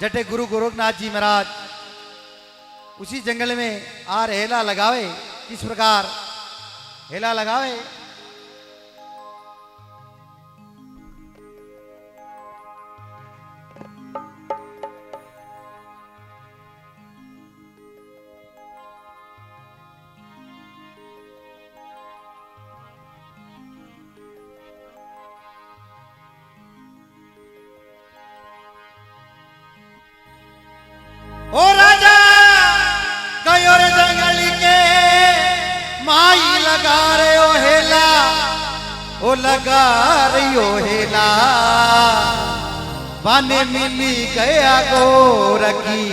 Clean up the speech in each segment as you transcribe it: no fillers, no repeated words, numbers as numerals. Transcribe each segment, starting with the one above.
जटे गुरु गोरखनाथ जी महाराज उसी जंगल में आर हेला लगावे। किस प्रकार हेला लगावे? ओ राजा गयो रे जंगल के माई लगा रे ओ हेला, ओ लगा रही ओ हेला, बाने मिली गया गोरखी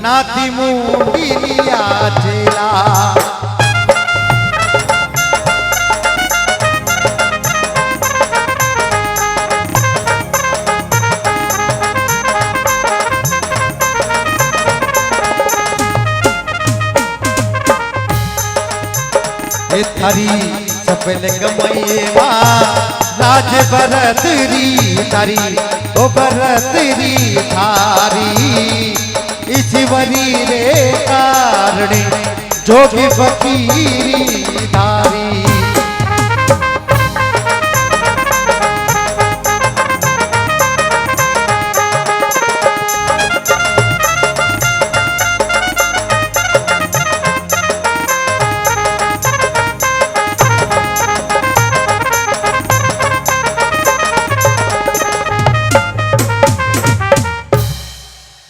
नाथी मूंगी लिया चेला। थारी सफल कमाइए राज बरतरी थारी, ओ बरतरी थारी, ईश्वरी रे कारणे जोगी फकीरी धारी।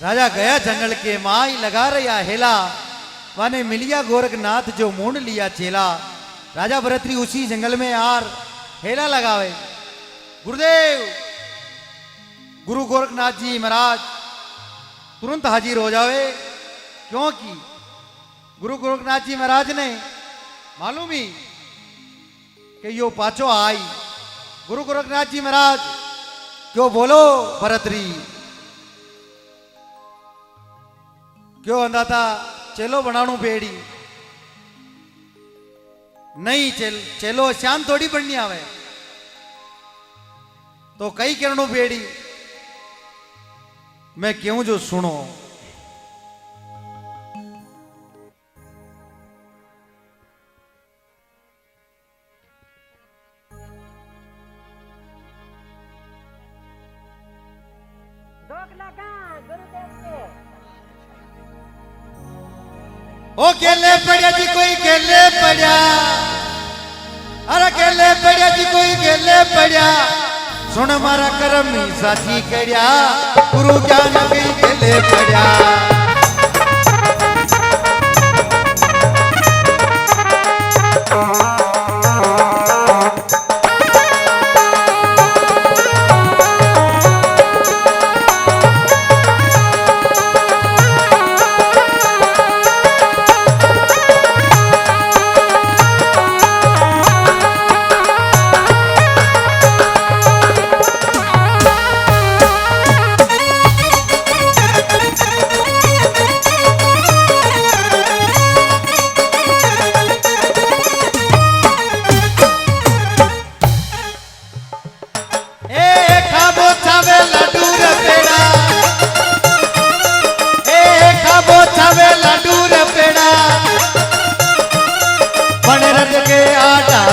राजा गया जंगल के माई लगा रहा हेला, वाने मिलिया गोरखनाथ जो मूंड लिया चेला। राजा भरतरी उसी जंगल में आर हेला लगावे। गुरुदेव गुरु गोरखनाथ जी महाराज तुरंत हाजिर हो जावे, क्योंकि गुरु गोरखनाथ जी महाराज ने मालूम ही कि यो पाचो आई। गुरु गोरखनाथ जी महाराज क्यों बोलो भरतरी, क्यों अंदाता चेलो बनाणु बेड़ी नहीं, चेलो श्याम थोड़ी बननी आवे, तो कई करणु बेड़ी। मैं क्यों जो सुनो ओ केले पड़िया जी कोई केले पड़िया, अरे केले पड़िया जी कोई केले पड़िया, सुन मारा करम साची कड़िया, गुरु ज्ञान कई केले पड़िया।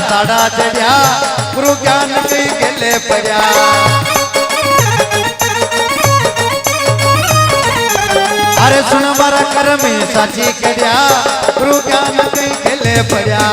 साड़ा चढ़िया गुरु ज्ञान कई केले पड़िया। अरे सुन मारा कर्म साची कड़िया, गुरु ज्ञान कई केले पड़िया।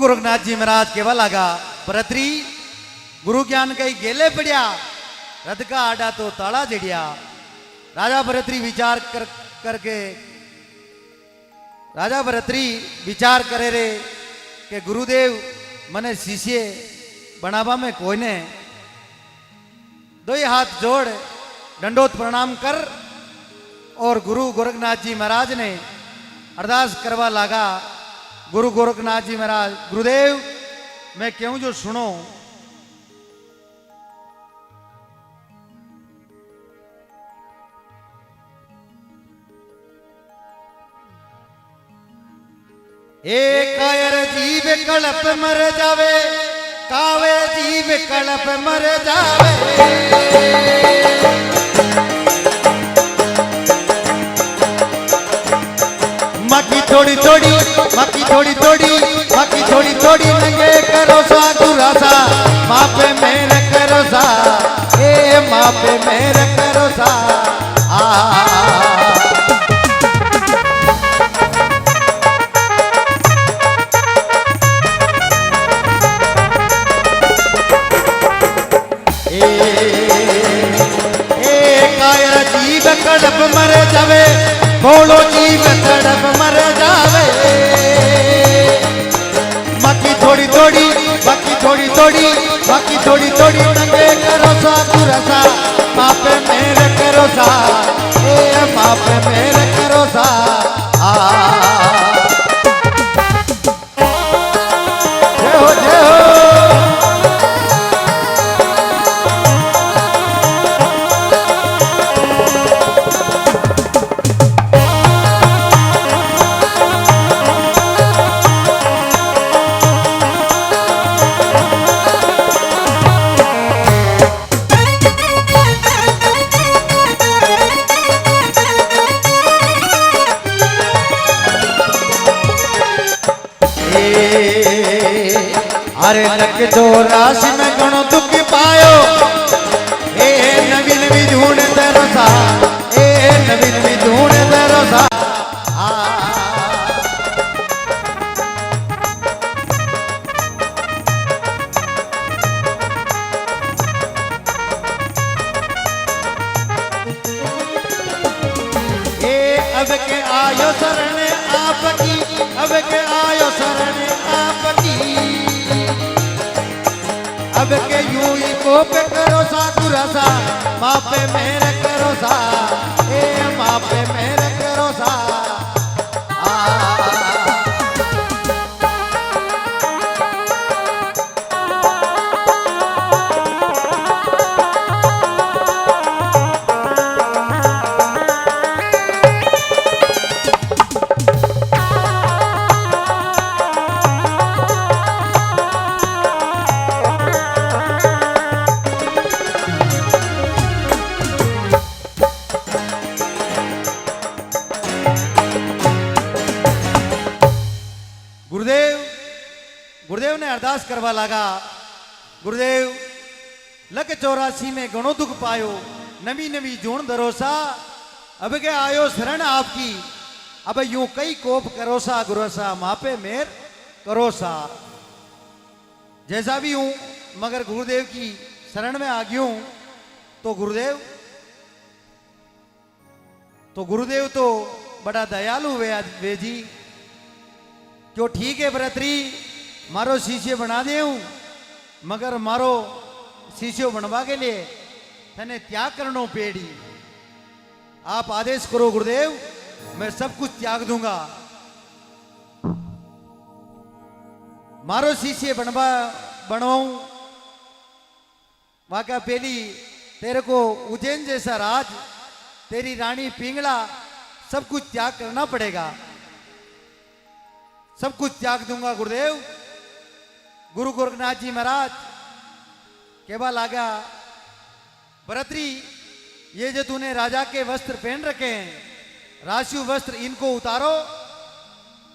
गोरखनाथ जी महाराज केवल आगा भरतरी गुरु ज्ञान कई गेले पड़िया, रथ का आडा तो ताड़ा जड़िया। राजा भरतरी विचार करे रे के गुरुदेव मने शिष्य बनावा में कोई ने, दो ही हाथ जोड़ दंडोत प्रणाम कर और गुरु गोरखनाथ जी महाराज ने अरदास करवा लागा गुरु गोरखनाथ जी महाराज गुरुदेव मैं क्यों जो सुनो। एक कायर जीव कलप मर जावे कावे जीव कलप मर जावे। मक्की थोड़ी थोड़ी मक्की थोड़ी थोड़ी मक्की थोड़ी थोड़ी नंगे करो सा गुरा सा माँ पे मेरे करो सा ए माँ पे मेरे करो सा तड़प मर जावे बोलो जीव तड़प मर जावे। मक्की थोड़ी थोड़ी मक्की थोड़ी थोड़ी मक्की थोड़ी थोड़ी नंगे करो सा गुरसा माँ पे मेरे करो सा ए माँ पे मेरे करो सा जय हो जय हो। अरे लक जो राशि में गणो दुख पायो ए नवीन भी ढूंढ दरसा ए नवीन भी ढूंढ दरसा। ए अब के आयो शरण आपकी अब के आयो शरण आपकी अब के यूं ही कोप करो सा गुरसा माँ पे मेरे करो सा ए माँ पे मेरे करो सा गुरुदेव ने अरदास करवा लगा गुरुदेव लक 84 में गणो दुख पायो नवी नवी जोन दरोसा अब के आयो शरण आपकी अब यूं कई कोप करोसा गुरुसा माँ पे मेर करोसा। जैसा भी हूं मगर गुरुदेव की शरण में आ गई हूं तो गुरुदेव तो बड़ा दयालु वे जी जो ठीक है भरतरी मारो शिष्य बना दे हूं मगर मारो शिष्य बनवा के लिए थने त्याग करनो पेड़ी। आप आदेश करो गुरुदेव मैं सब कुछ त्याग दूंगा। मारो शिष्य बनवाऊं वाका पहली तेरे को उज्जैन जैसा राज तेरी रानी पिंगला सब कुछ त्याग करना पड़ेगा। सब कुछ त्याग दूंगा गुरुदेव। गुरु गोरखनाथ जी महाराज केवल लागा भरतरी ये जो तूने राजा के वस्त्र पहन रखे हैं राशि वस्त्र इनको उतारो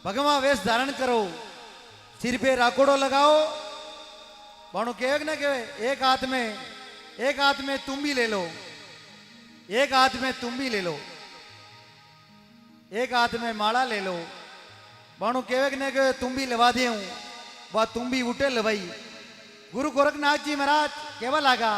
भगवा वेश धारण करो सिर पे राकोड़ो लगाओ बाणो कहे ना कहे एक हाथ में तुम भी ले लो एक हाथ में तुम भी ले लो एक हाथ में माला ले लो बाणो कहे ना कहे तुम भी लवा दे हूं वह तुम भी उठे लवाई। गुरु गोरखनाथ जी महाराज केवल आगा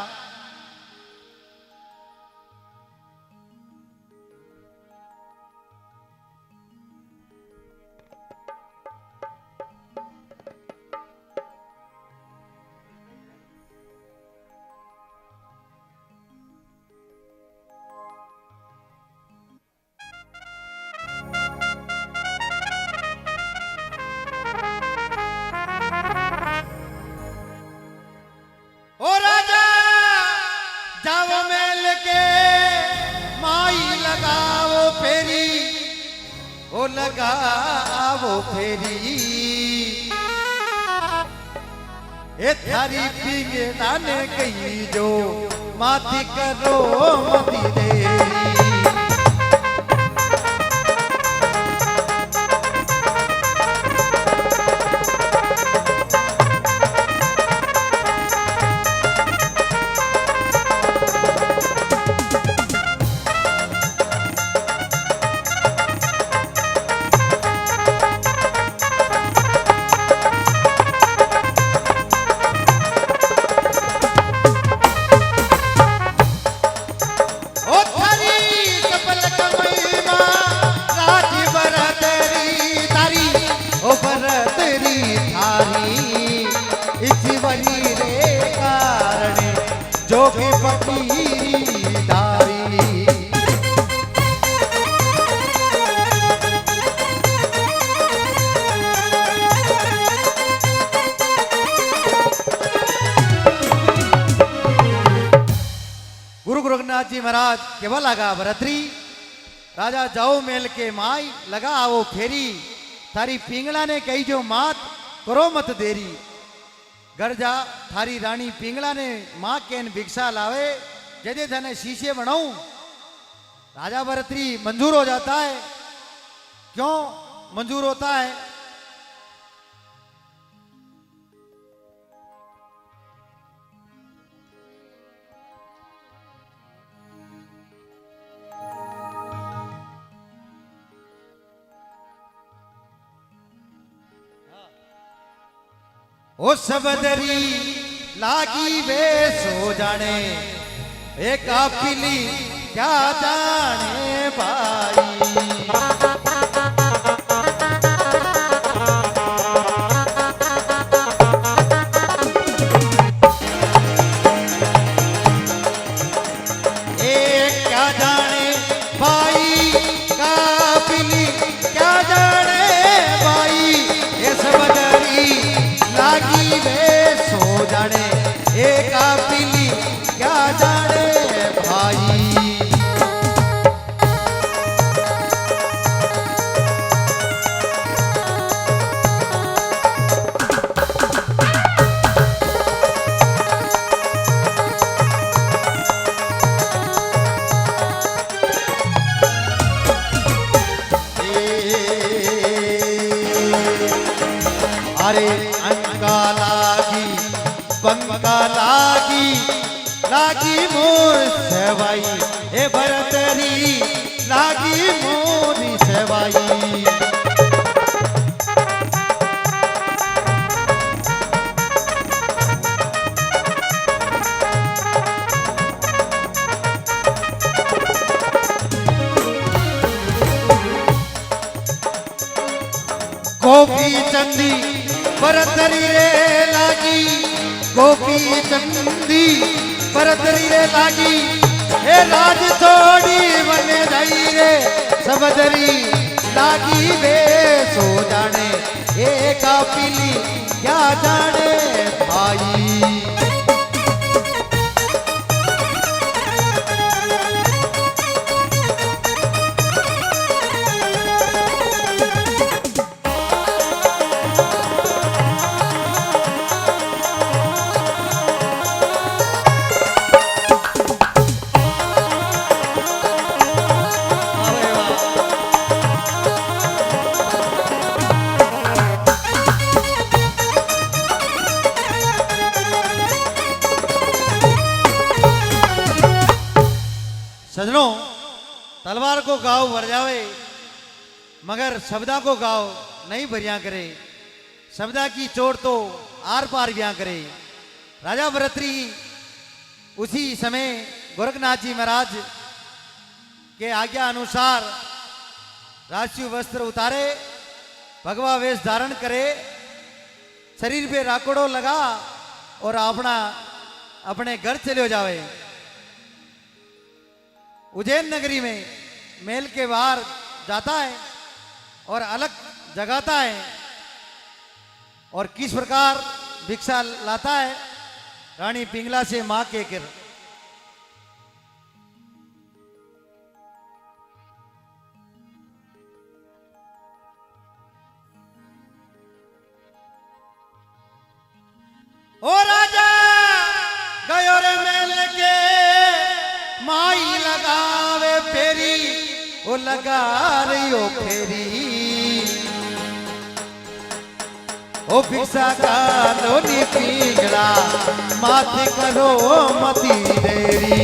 लगावो फेरी ए थारी पिंगला ने कही जो माती करो मती देरी जोगी फकीरी दारी गुरु गोरखनाथ जी महाराज केवल लगा भरतरी राजा जाओ मेल के माई लगा आओ फेरी थारी पिंगला ने कही जो मात करो मत देरी घर जा थारी रानी पिंगला ने मां केन भिक्षा लावे जदे थने शीशे बनाऊं राजा भरतरी मंजूर हो जाता है क्यों मंजूर होता है ओ सबदरी लागी वे सो जाने एक आपिली क्या जाने भाई एक क्या जाने भाई कापिली क्या जाने भाई ये सबदरी लागी वे सो जाने एक पीली क्या जाने भाई अरे अंका लागी पंका लागी लागी मोर सेवाई ए भरतरी लागी मोरी सेवाई गोपी चंदी भरतरी रे लागी गोपी चंदी भरतरी रे लागी हे राज छोड़ी बने जाई रे सबदरी लागी वे सो जाने एक पीली क्या जाने भाई सजनों तलवार को गाओ भर जावे मगर शब्दा को गाओ नहीं भरिया करे शब्दा की चोट तो आर पार ब्याह करे राजा भरतरी उसी समय गोरखनाथ जी महाराज के आज्ञा अनुसार राष्ट्रीय वस्त्र उतारे भगवा वेश धारण करे शरीर पे राकोड़ो लगा और अपने घर चले जावे उज्जैन नगरी में महल के बाहर जाता है और अलग जगाता है और किस प्रकार भिक्षा लाता है रानी पिंगला से मां के कर ओ राजा गयो रे मेल के माई लगावे फेरी ओ लगा रही ओ फेरी ओ भिक्षा का लोनी पिंगला माथे करो मती देरी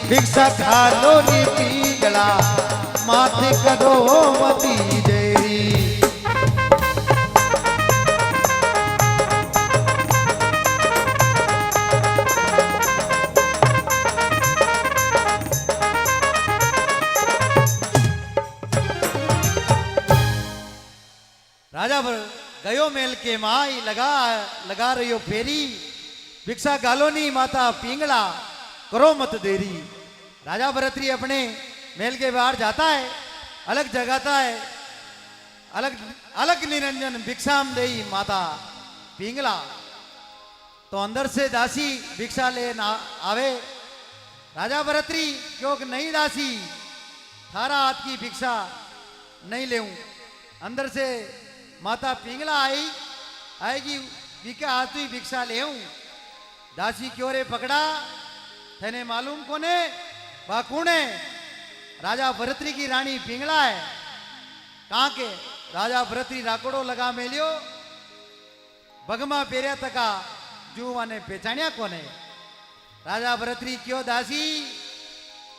भिक्षा खालो नी पिंगला माथे करो मती देरी राजा गयो मेल के माई लगा रही हो फेरी भिक्षा गालो नी माता पिंगला करो मत देरी। राजा भरतरी अपने महल के बाहर जाता है, अलग जगाता है, अलग अलग निरंजन भिक्षाम देई माता पिंगला। तो अंदर से दासी भिक्षा ले ना आवे। राजा भरतरी क्योंकि नहीं दासी थारा हाथ की भिक्षा नहीं ले। अंदर से माता पिंगला आएगी बिका हाथ की भिक्षा ले। दासी क्यों रे पकड़ा थने मालूम कोने वा कौने? राजा भरतरी की रानी पिंगला है। कहाँ के राजा भरतरी राकोड़ो लगा मेलियो बगमा पेरिया तका जुआ ने पहचानिया कोने? राजा भरतरी क्यों दासी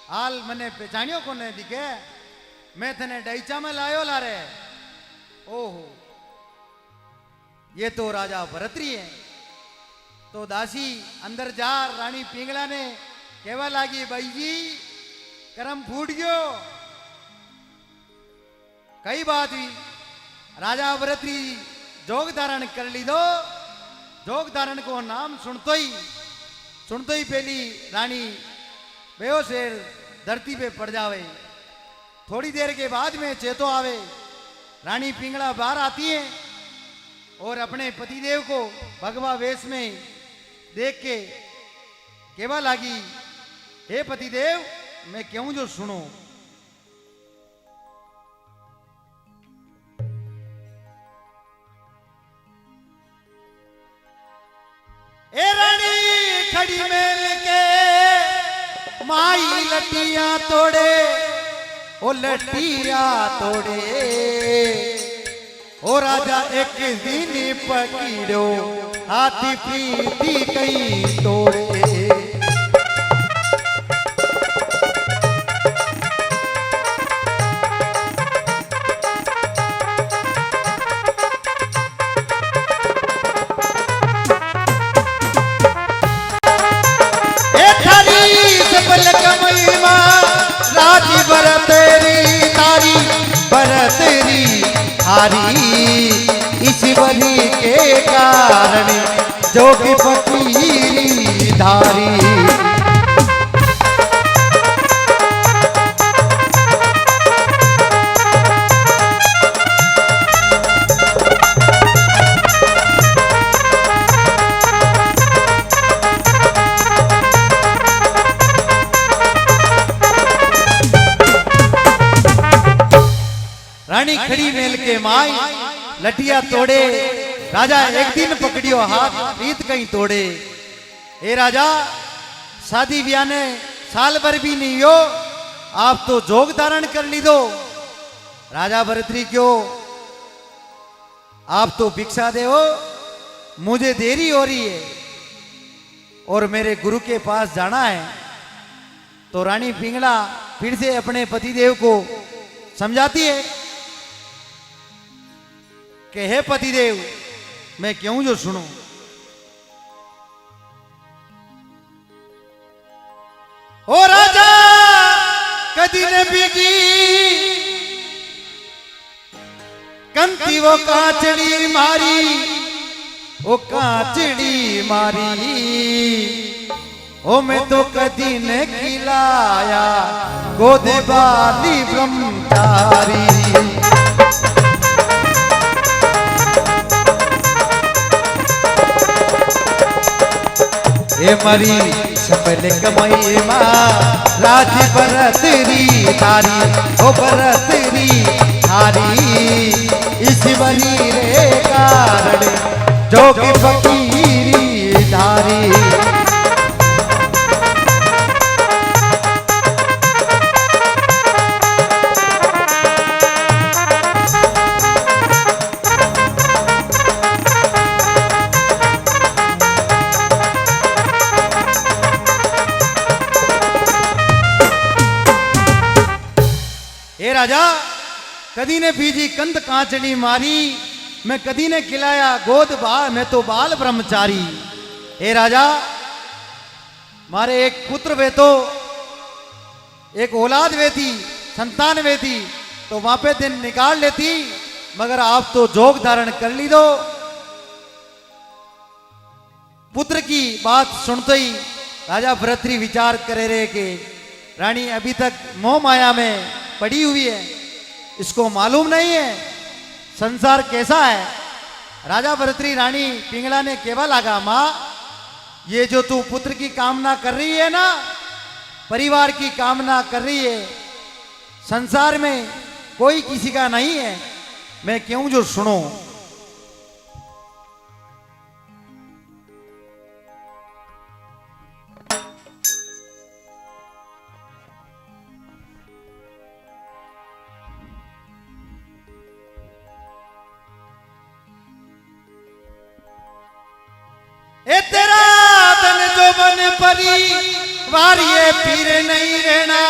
हाल मने पहचानियो कोने दिखे? मैं थने डईचा में लायो लारे। ओहो ये तो राजा भरतरी है। तो दासी अंदर जा रानी पिंगला ने कहवा लागी भाई जी करम फूट गयो। कई बात हुई। राजा भरतरी जोग धारण कर ली दो। जोग धारण को नाम सुनतो ही पहली रानी बेहोशेर धरती पे पड़ जावे। थोड़ी देर के बाद में चेतो आवे। रानी पिंगला बाहर आती है और अपने पतिदेव को भगवा वेश में देख के केवा लागी, हे पतिदेव मैं क्यों जो सुनो। ए रानी खड़ी मेल के माई लटिया तोड़े ओ लटिया तोड़े। ओ राजा एक दिन पकीड़ो हाथी प्रीति कई तोड़े। राजी बरतेरी तारी बरतेरी हारी इस बरी के कारण जोगी फकीरी धारी। रानी खड़ी मेल के माई लटिया तोड़े। राजा एक दिन पकड़ियो हाथ रीत कहीं तोड़े। ए राजा शादी ब्याह ने साल भर भी नहीं हो आप तो जोग धारण कर ली दो। राजा भरतरी क्यों आप तो भिक्षा दे हो, मुझे देरी हो रही है और मेरे गुरु के पास जाना है। तो रानी पिंगला फिर से अपने पतिदेव को समझाती है कि हे पतिदेव मैं क्यों जो सुनूं। ओ राजा कदी ने बिगी कंती वो काचड़ी मारी, ओ काचड़ी मारी। ओ मैं तो कदी ने खिलाया गोद बाली ब्रह्मचारी। ए मरी सफल कमई माँ राज बरतरी तारी ओ बरतरी थारी। ईश्वरी रे कारण जोगी फकीरी धारी। हे राजा कदी ने पीजी कंध कांचनी मारी, मैं कदी ने खिलाया गोद बाल, मैं तो बाल ब्रह्मचारी। हे राजा मारे एक पुत्र वे तो एक औलाद वे थी, संतान वे थी, तो वहां पे दिन निकाल लेती, मगर आप तो जोग धारण कर ली दो। पुत्र की बात सुनते ही राजा भरतरी विचार करे रहे कि रानी अभी तक मोह माया में पड़ी हुई है, इसको मालूम नहीं है संसार कैसा है। राजा भरतरी रानी पिंगला ने केवल लगा, माँ ये जो तू पुत्र की कामना कर रही है ना, परिवार की कामना कर रही है, संसार में कोई किसी का नहीं है, मैं क्यों जो सुनो। ए तेरा तन जो बन परिवार ये फिर नहीं रहना,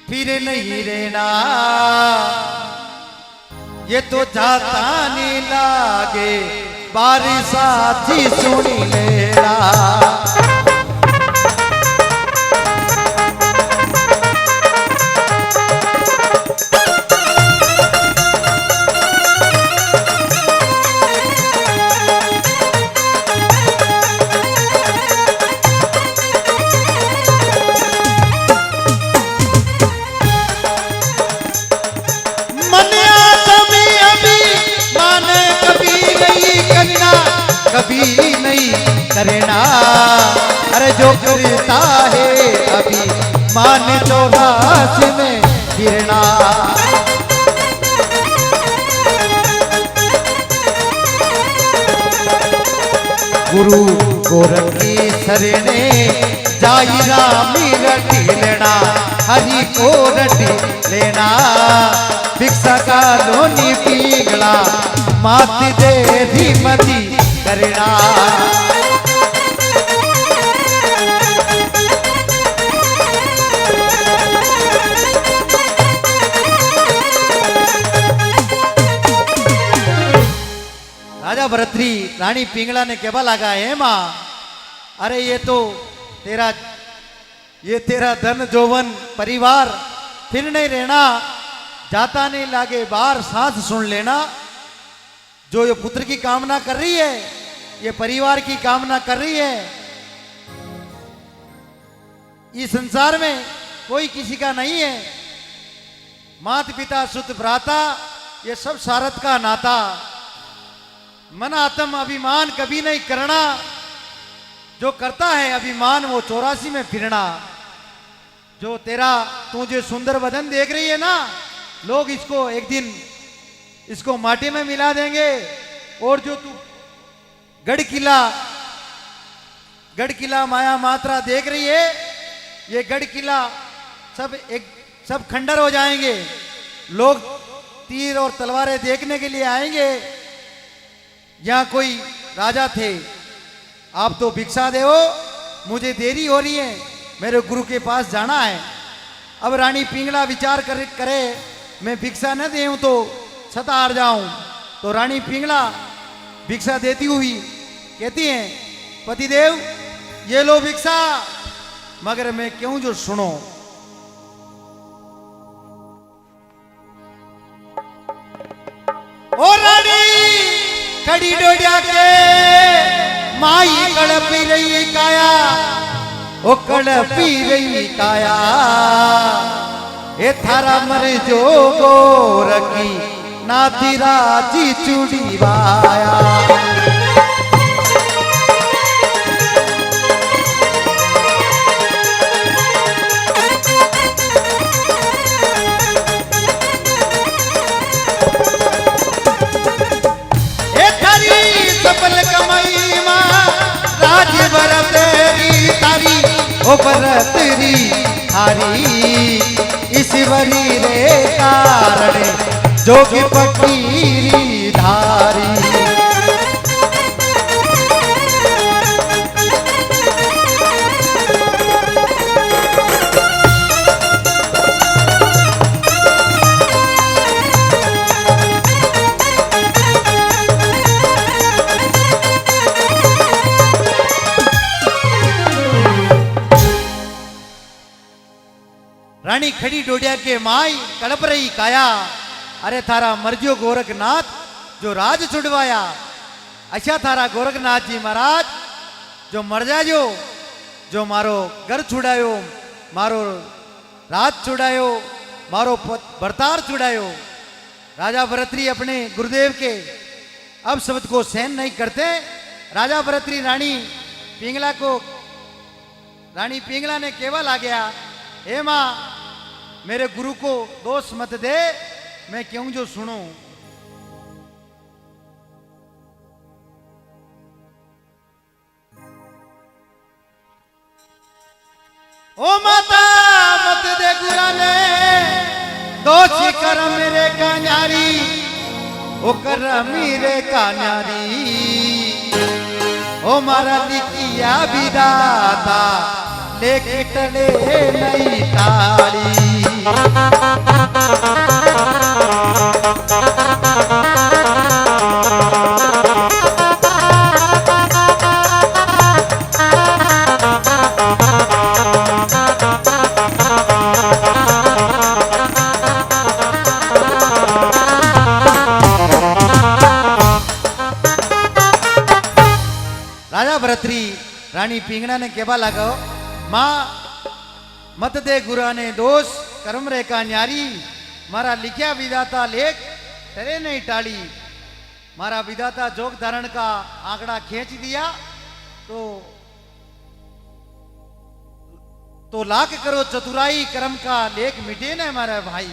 फिर नहीं रहना, ये तो जाता नहीं लागे बारिश साथी सुनी लेना। कभी नहीं करना, अरे जो करता है अभी मान 84 में गिरना। गुरु गोरख की शरणे जाई रामी रटी लेना, हरि को रटी लेना। भिक्षा का लोनी पिघला मात दे धीमती करना। राजा भरतरी रानी पिंगला ने केवल लगा, है माँ अरे ये तेरा धन जौवन परिवार फिर नहीं रहना, जाता नहीं लागे बाहर सांस सुन लेना। जो ये पुत्र की कामना कर रही है, ये परिवार की कामना कर रही है, इस संसार में कोई किसी का नहीं है। माता पिता सुत भ्राता ये सब सारथ का नाता। मन आत्म अभिमान कभी नहीं करना, जो करता है अभिमान वो 84 में फिरना। जो तू जो सुंदर बदन देख रही है ना, लोग इसको एक दिन इसको माटी में मिला देंगे। और जो तू गढ़ किला माया मात्रा देख रही है, ये गढ़ किला सब खंडर हो जाएंगे। लोग तीर और तलवारें देखने के लिए आएंगे। यहाँ कोई राजा थे, आप तो भिक्षा दे, मुझे देरी हो रही है, मेरे गुरु के पास जाना है। अब रानी पिंगला विचार करे मैं भिक्षा न दूं तो छता हार जाऊं। तो रानी पिंगला भिक्षा देती हुई कहती हैं, पतिदेव ये लो भिक्षा, मगर मैं क्यों जो सुनो। ओ रानी खड़ी डोडिया के माई कड़प रही काया, ओकड़ पी रही काया ए थारा मर जो गोरकी नाती राजी चूड़ी वाया ए थारी सफल कमाई मां राज भरत तारी ओ भरतरी हारी ईश्वरी रे कारण जोगी फकीरी धारी रानी खड़ी डोडिया के माई कड़प रही काया अरे थारा मर्जियो गोरखनाथ जो राज छुड़वाया अच्छा थारा गोरखनाथ जी महाराज जो मर जाजो जो मारो घर छुड़ायो मारो राज छुड़ायो मारो बर्तार छुड़ायो राजा भरतरी अपने गुरुदेव के अब शब्द को सहन नहीं करते राजा भरतरी रानी पिंगला ने केवल आ गया हे मां मेरे गुरु को दोष मत दे मैं क्यों जो सुनूं ओ माता मत दे गुरा ने दोषी कर मेरे का न्यारी ओ कर मेरे का न्यारी ओ मारा लिखिया विदाता लेके टले नहीं ताली राजा भरतरी रानी पिंगड़ा ने केवा लगाओ मां मत दे गुरा ने दोष कर्म रे का न्यारी मारा लिखिया विधाता लेख टरे नहीं टाली मारा विधाता जोग धारण का आंकड़ा खींच दिया तो लाख करो चतुराई कर्म का लेख मिटे न हमारा भाई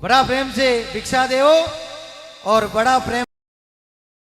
बड़ा प्रेम से भिक्षा देओ और बड़ा प्रेम